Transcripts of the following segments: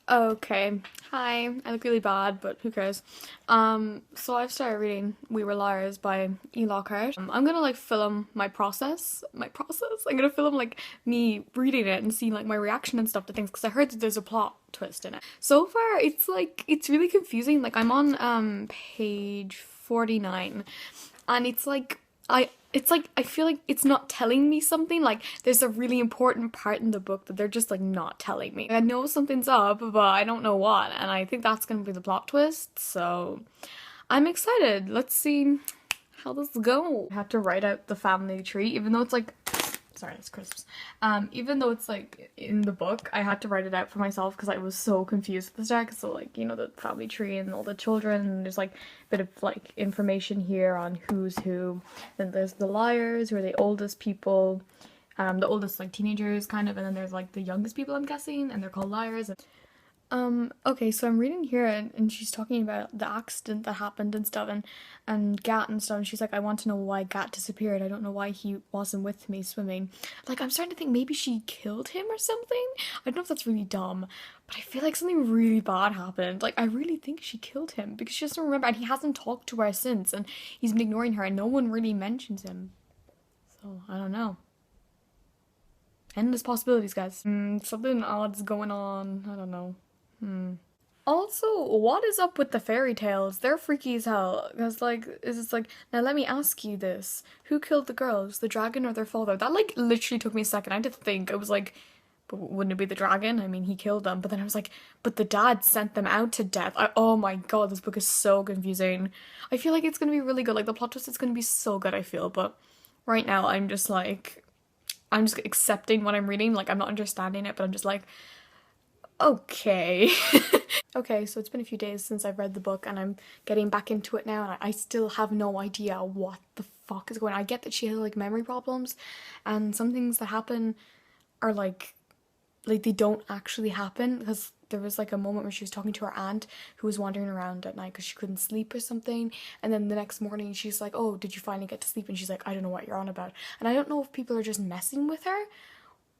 Okay. Hi. I look really bad, but who cares? So I've started reading We Were Liars by E.LOCKHART. I'm gonna like film my process. I'm gonna film like me reading it and seeing like my reaction and stuff to things because I heard that there's a plot twist in it. So far, it's really confusing. Like I'm on page 49 and I feel like it's not telling me something. Like there's a really important part in the book that they're just like not telling me. I know something's up, but I don't know what, and I think that's gonna be the plot twist. So I'm excited. Let's see how this go. I had to write out the family tree, even though it's like sorry, it's crisps. Even though it's like in the book, I had to write it out for myself because I was so confused at the start. So like, you know, the family tree and all the children, and there's like a bit of like information here on who's who. Then there's the liars, who are the oldest people, the oldest like teenagers kind of, and then there's like the youngest people, I'm guessing, and they're called liars. Okay, so I'm reading here and she's talking about the accident that happened and stuff and Gat and stuff, and she's like, I want to know why Gat disappeared. I don't know why he wasn't with me swimming. Like, I'm starting to think maybe she killed him or something. I don't know if that's really dumb, but I feel like something really bad happened. Like, I really think she killed him because she doesn't remember, and he hasn't talked to her since, and he's been ignoring her, and no one really mentions him. So, I don't know. Endless possibilities, guys. Something odd's going on. I don't know. Also, what is up with the fairy tales? They're freaky as hell. Cause like, it's like, now let me ask you this: who killed the girls, the dragon or their father? That like literally took me a second. I had to think. I was like, but wouldn't it be the dragon? I mean, he killed them. But then I was like, but the dad sent them out to death. Oh my god, this book is so confusing. I feel like it's gonna be really good. Like the plot twist is gonna be so good. I feel, but right now I'm just accepting what I'm reading. Like I'm not understanding it, but I'm just like, okay. Okay, so it's been a few days since I've read the book and I'm getting back into it now, and I still have no idea what the fuck is going on. I get that she has like memory problems and some things that happen are like they don't actually happen, because there was like a moment where she was talking to her aunt who was wandering around at night because she couldn't sleep or something, and then the next morning she's like, oh, did you finally get to sleep? And she's like, I don't know what you're on about. And I don't know if people are just messing with her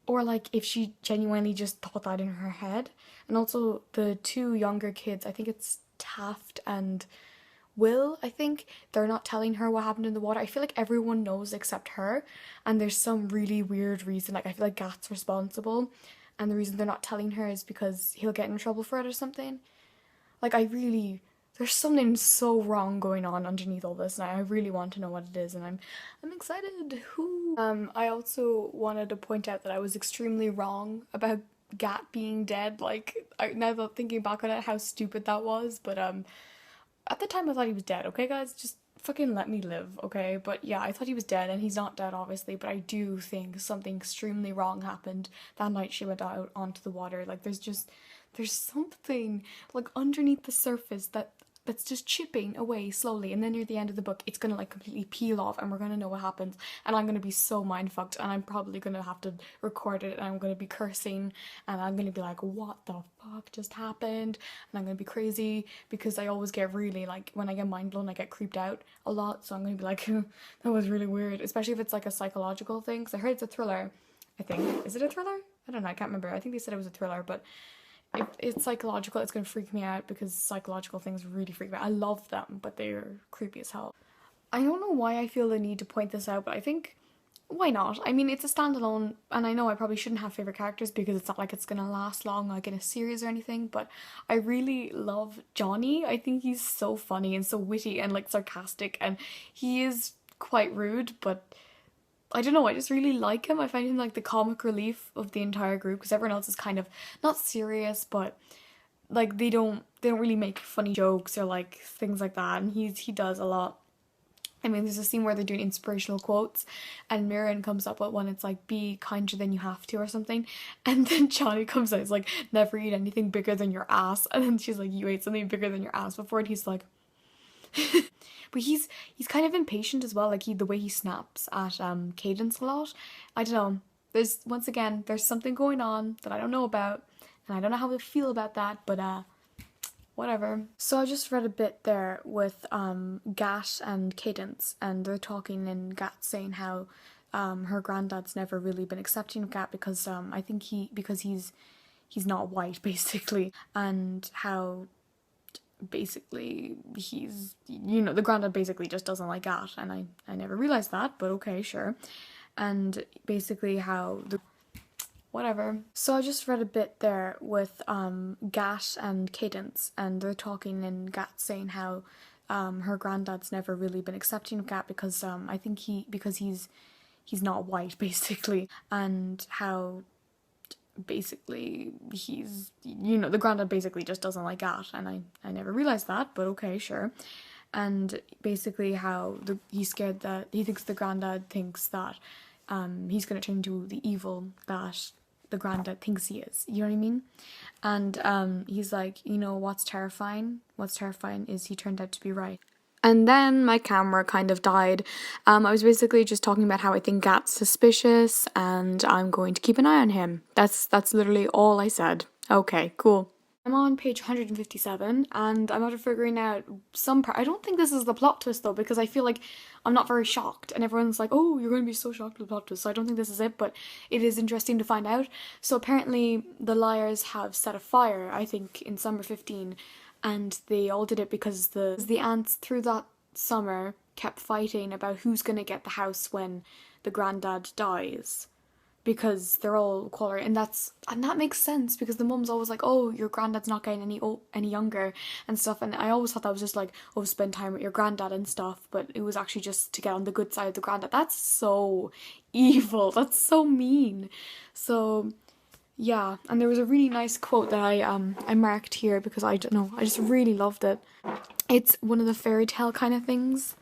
or like if she genuinely just thought that in her head. And also the two younger kids, I think it's Taft and Will, I think, they're not telling her what happened in the water. I feel like everyone knows except her, and there's some really weird reason. Like I feel like Gat's responsible, and the reason they're not telling her is because he'll get in trouble for it or something. Like there's something so wrong going on underneath all this, and I really want to know what it is, and I'm excited. Who? I also wanted to point out that I was extremely wrong about Gat being dead. Like now that thinking back on it, how stupid that was. But at the time I thought he was dead. Okay, guys, just fucking let me live, okay? But yeah, I thought he was dead, and he's not dead, obviously. But I do think something extremely wrong happened that night she went out onto the water. Like there's something like underneath the surface that's just chipping away slowly, and then near the end of the book it's gonna like completely peel off and we're gonna know what happens, and I'm gonna be so mind fucked, and I'm probably gonna have to record it, and I'm gonna be cursing, and I'm gonna be like, what the fuck just happened? And I'm gonna be crazy because I always get really like, when I get mind blown I get creeped out a lot, so I'm gonna be like that was really weird, especially if it's like a psychological thing, because I heard it's a thriller. I think, is it a thriller? I don't know, I can't remember. I think they said it was a thriller, but if it's psychological, it's gonna freak me out because psychological things really freak me out. I love them, but they're creepy as hell. I don't know why I feel the need to point this out, but I think, why not? I mean, it's a standalone, and I know I probably shouldn't have favorite characters because it's not like it's gonna last long like in a series or anything, but I really love Johnny. I think he's so funny and so witty and like sarcastic, and he is quite rude, but I don't know, I just really like him. I find him like the comic relief of the entire group, because everyone else is kind of not serious, but like they don't really make funny jokes or like things like that, and he does a lot. I mean, there's a scene where they're doing inspirational quotes, and Mirren comes up with one. It's like, be kinder than you have to, or something. And then Johnny comes out, it's like, never eat anything bigger than your ass. And then she's like, you ate something bigger than your ass before, and he's like, but he's kind of impatient as well. Like the way he snaps at Cadence a lot. I don't know. There's once again there's something going on that I don't know about, and I don't know how to feel about that. But whatever. So I just read a bit there with Gat and Cadence, and they're talking, and Gat saying how her granddad's never really been accepting of Gat because I think because he's not white, basically, and how basically he's, you know, the granddad basically just doesn't like Gat, and I never realized that, but okay, sure. And basically how the whatever. So I just read a bit there with Gat and Cadence, and they're talking, and Gat saying how her granddad's never really been accepting of Gat because I think because he's not white, basically, and how basically he's, you know, the granddad basically just doesn't like Gat, and I never realized that, but okay, sure. And basically how he's scared that he thinks the granddad thinks that he's going to turn into the evil that the granddad thinks he is, you know what I mean? And he's like, you know, what's terrifying is he turned out to be right. And then my camera kind of died. I was basically just talking about how I think Gat's suspicious and I'm going to keep an eye on him. That's literally all I said. Okay, cool. I'm on page 157 and I'm after figuring out some part. I don't think this is the plot twist though, because I feel like I'm not very shocked and everyone's like, oh, you're going to be so shocked with the plot twist. So I don't think this is it, but it is interesting to find out. So apparently the liars have set a fire, I think in summer 15, and they all did it because the ants through that summer kept fighting about who's going to get the house when the granddad dies, because they're all quality, and that makes sense because the mum's always like, oh, your granddad's not getting any younger and stuff, and I always thought that was just like, oh, spend time with your granddad and stuff, but it was actually just to get on the good side of the granddad. That's so evil, that's so mean. So yeah, and there was a really nice quote that I marked here because I don't know, I just really loved it. It's one of the fairy tale kind of things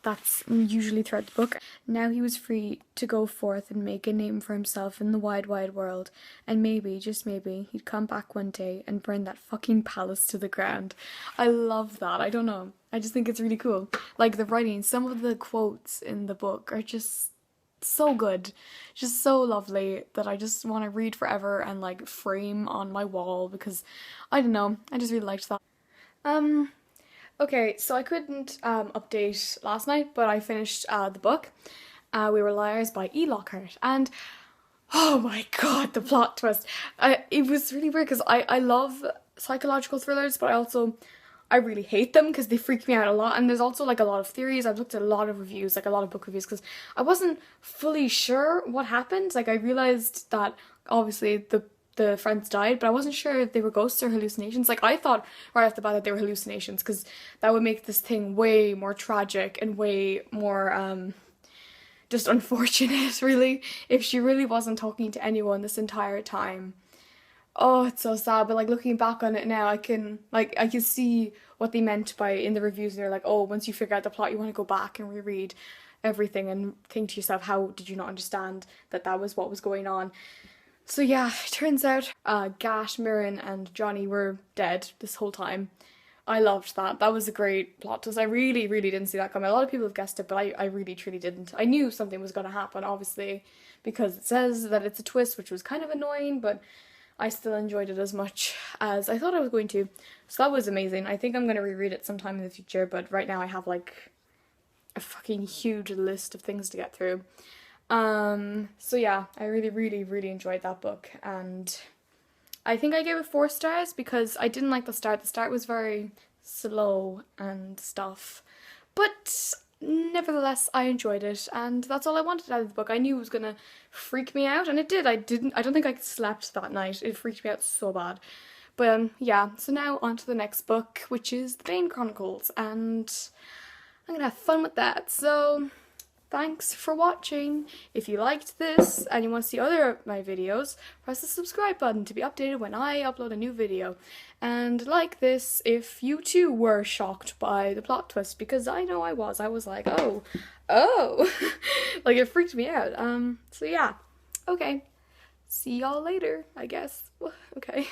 that's usually throughout the book. Now he was free to go forth and make a name for himself in the wide, wide world, and maybe, just maybe, he'd come back one day and burn that fucking palace to the ground. I love that. I don't know. I just think it's really cool. Like the writing, some of the quotes in the book are just so good, just so lovely, that I just want to read forever and like frame on my wall because I don't know, I just really liked that. Okay, so I couldn't update last night, but I finished the book. We Were Liars by E.LOCKHART, and oh my god, the plot twist. It was really weird because I love psychological thrillers, but I really hate them because they freak me out a lot, and there's also like a lot of theories. I've looked at a lot of reviews, like a lot of book reviews, because I wasn't fully sure what happened. Like I realized that obviously the friends died, but I wasn't sure if they were ghosts or hallucinations. Like I thought right off the bat that they were hallucinations because that would make this thing way more tragic and way more just unfortunate, really, if she really wasn't talking to anyone this entire time. Oh, it's so sad, but like looking back on it now, I can see what they meant by in the reviews. They're like, oh, once you figure out the plot, you want to go back and reread everything and think to yourself, how did you not understand that that was what was going on? So yeah, it turns out Gat, Mirren and Johnny were dead this whole time. I loved that. That was a great plot twist. I really, really didn't see that coming. A lot of people have guessed it, but I really, truly didn't. I knew something was going to happen, obviously, because it says that it's a twist, which was kind of annoying, but I still enjoyed it as much as I thought I was going to. So that was amazing. I think I'm going to reread it sometime in the future, but right now I have like a fucking huge list of things to get through. So yeah, I really, really, really enjoyed that book, and I think I gave it 4 stars because I didn't like the start. The start was very slow and stuff, but nevertheless, I enjoyed it, and that's all I wanted out of the book. I knew it was gonna freak me out, and it did. I don't think I slept that night. It freaked me out so bad. But yeah, so now on to the next book, which is The Bane Chronicles, and I'm gonna have fun with that. So thanks for watching. If you liked this and you want to see other of my videos, press the subscribe button to be updated when I upload a new video. And like this if you too were shocked by the plot twist, because I know I was. I was like, oh, like it freaked me out. So yeah, okay. See y'all later, I guess. Okay.